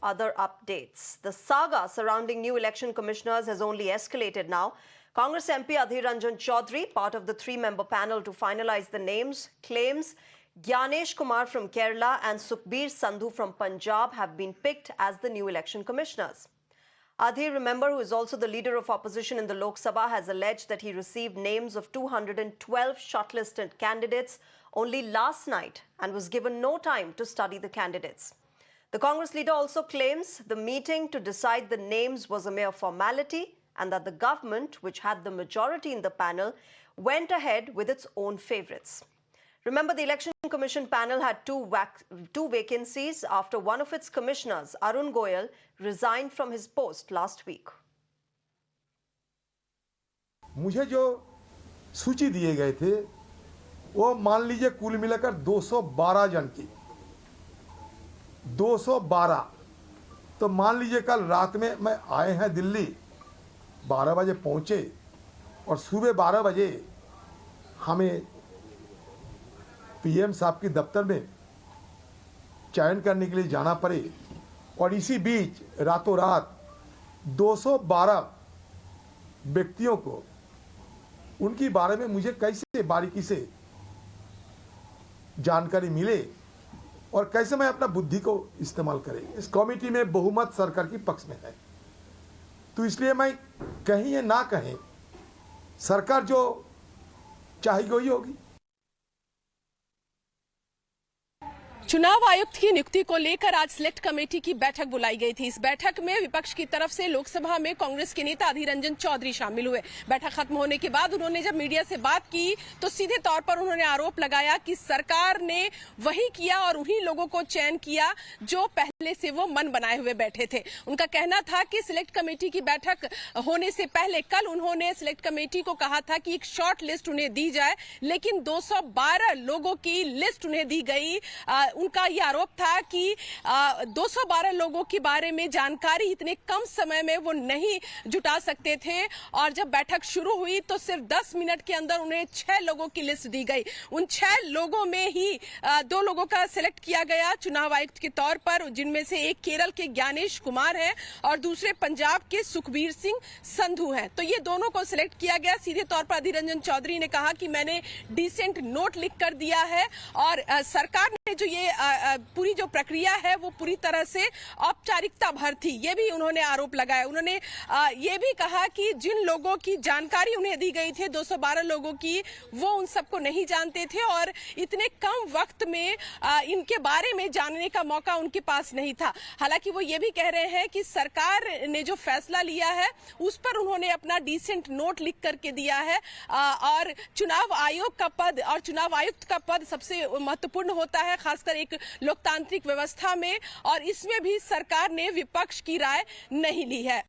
other updates. The saga surrounding new election commissioners has only escalated now. Congress MP Adhir Ranjan Chaudhary, part of the three-member panel to finalize the names, claims Gyanesh Kumar from Kerala and Sukhbir Sandhu from Punjab have been picked as the new election commissioners. Adhir, remember, who is also the leader of opposition in the Lok Sabha, has alleged that he received names of 212 shortlisted candidates only last night and was given no time to study the candidates. The Congress leader also claims the meeting to decide the names was a mere formality and that the government, which had the majority in the panel, went ahead with its own favourites. Remember, the Election Commission panel had two vacancies after one of its commissioners, Arun Goyal, resigned from his post last week. मुझे जो सूची दिए गए थे वो मान लीजिए कुल मिलाकर 212 जन की 212। तो मान लीजिए कल रात में मैं आए हैं दिल्ली, 12 बजे पहुंचे और सुबह 12 बजे हमें पीएम साहब की दफ्तर में चयन करने के लिए जाना पड़े और इसी बीच रातों रात 212 व्यक्तियों को उनके बारे में मुझे कैसे बारीकी से जानकारी मिले और कैसे मैं अपना बुद्धि को इस्तेमाल करें। इस कमेटी में बहुमत सरकार की पक्ष में है, तो इसलिए मैं कहीं ये ना कहें, सरकार जो चाहेगी वही होगी। चुनाव आयुक्त की नियुक्ति को लेकर आज सिलेक्ट कमेटी की बैठक बुलाई गई थी। इस बैठक में विपक्ष की तरफ से लोकसभा में कांग्रेस के नेता अधीर रंजन चौधरी शामिल हुए। बैठक खत्म होने के बाद उन्होंने जब मीडिया से बात की तो सीधे तौर पर उन्होंने आरोप लगाया कि सरकार ने वही किया और उन्हीं लोगों को चयन किया जो पहले से वो मन बनाए हुए बैठे थे। उनका कहना था कि सिलेक्ट कमेटी की बैठक होने से पहले कल उन्होंने सिलेक्ट कमेटी को कहा था कि एक शॉर्ट लिस्ट उन्हें दी जाए, लेकिन 212 लोगों की लिस्ट उन्हें दी गई। उनका यह आरोप था कि 212 लोगों के बारे में जानकारी इतने कम समय में वो नहीं जुटा सकते थे और जब बैठक शुरू हुई तो सिर्फ 10 मिनट के अंदर उन्हें 6 लोगों की लिस्ट दी गई। उन 6 लोगों में ही 2 लोगों का सिलेक्ट किया गया चुनाव आयुक्त के तौर पर, जिनमें से एक केरल के ज्ञानेश कुमार हैं और दूसरे पंजाब के सुखबीर सिंह संधू हैं। तो ये दोनों को सिलेक्ट किया गया। सीधे तौर पर अधीर रंजन चौधरी ने कहा कि मैंने डिसेंट नोट लिख कर दिया है और सरकार ने जो ये पूरी जो प्रक्रिया है वो पूरी तरह से औपचारिकता भर थी, ये भी उन्होंने आरोप लगाया। उन्होंने ये भी कहा कि जिन लोगों की जानकारी उन्हें दी गई थी 212 लोगों की, वो उन सबको नहीं जानते थे और इतने कम वक्त में इनके बारे में जानने का मौका उनके पास नहीं था। हालांकि वो ये भी कह रहे हैं कि सरकार ने जो फैसला लिया है उस पर उन्होंने अपना डिसेंट नोट लिख करके दिया है और चुनाव आयोग का पद और चुनाव आयुक्त का पद सबसे महत्वपूर्ण होता है, खासकर एक लोकतांत्रिक व्यवस्था में, और इसमें भी सरकार ने विपक्ष की राय नहीं ली है।